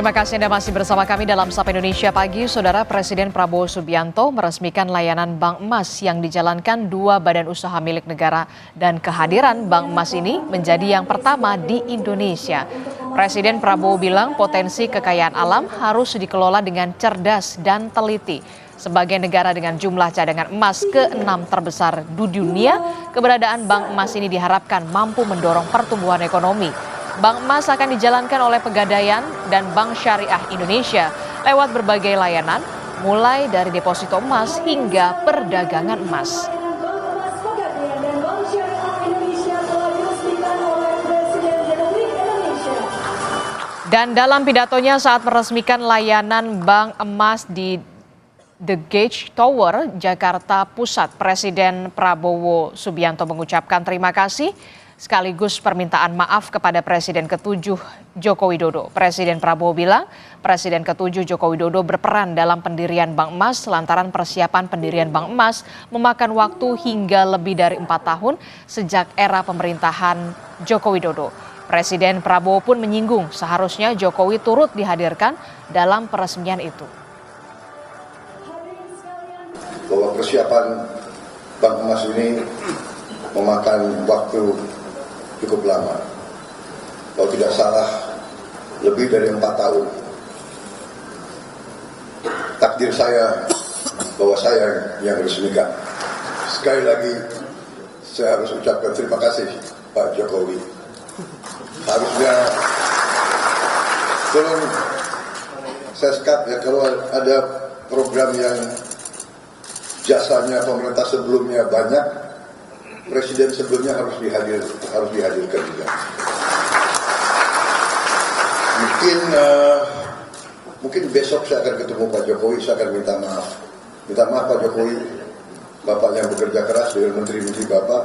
Terima kasih Anda masih bersama kami dalam Sapa Indonesia Pagi. Saudara, Presiden Prabowo Subianto meresmikan layanan Bank Emas yang dijalankan dua badan usaha milik negara dan kehadiran Bank Emas ini menjadi yang pertama di Indonesia. Presiden Prabowo bilang potensi kekayaan alam harus dikelola dengan cerdas dan teliti. Sebagai negara dengan jumlah cadangan emas ke-6 terbesar di dunia, keberadaan Bank Emas ini diharapkan mampu mendorong pertumbuhan ekonomi. Bank Emas akan dijalankan oleh Pegadaian dan Bank Syariah Indonesia lewat berbagai layanan, mulai dari deposito emas hingga perdagangan emas. Dan dalam pidatonya saat meresmikan layanan Bank Emas di The Gage Tower, Jakarta Pusat, Presiden Prabowo Subianto mengucapkan terima kasih sekaligus permintaan maaf kepada Presiden ke-7 Joko Widodo. Presiden Prabowo bilang Presiden ke-7 Joko Widodo berperan dalam pendirian Bank Emas lantaran persiapan pendirian Bank Emas memakan waktu hingga lebih dari 4 tahun sejak era pemerintahan Joko Widodo. Presiden Prabowo pun menyinggung seharusnya Jokowi turut dihadirkan dalam peresmian itu. Bahwa persiapan Bank Emas ini memakan waktu cukup lama. Kalau tidak salah, lebih dari 4 tahun. Takdir saya bahwa saya yang resmikan. Sekali lagi, saya harus ucapkan terima kasih Pak Jokowi. Harusnya tolong saya sekat ya, kalau ada program yang jasanya pemerintah sebelumnya banyak, Presiden sebelumnya harus dihadirkan juga. Mungkin besok saya akan ketemu Pak Jokowi, saya akan minta maaf. Minta maaf Pak Jokowi, Bapak yang bekerja keras dengan menteri-menteri Bapak.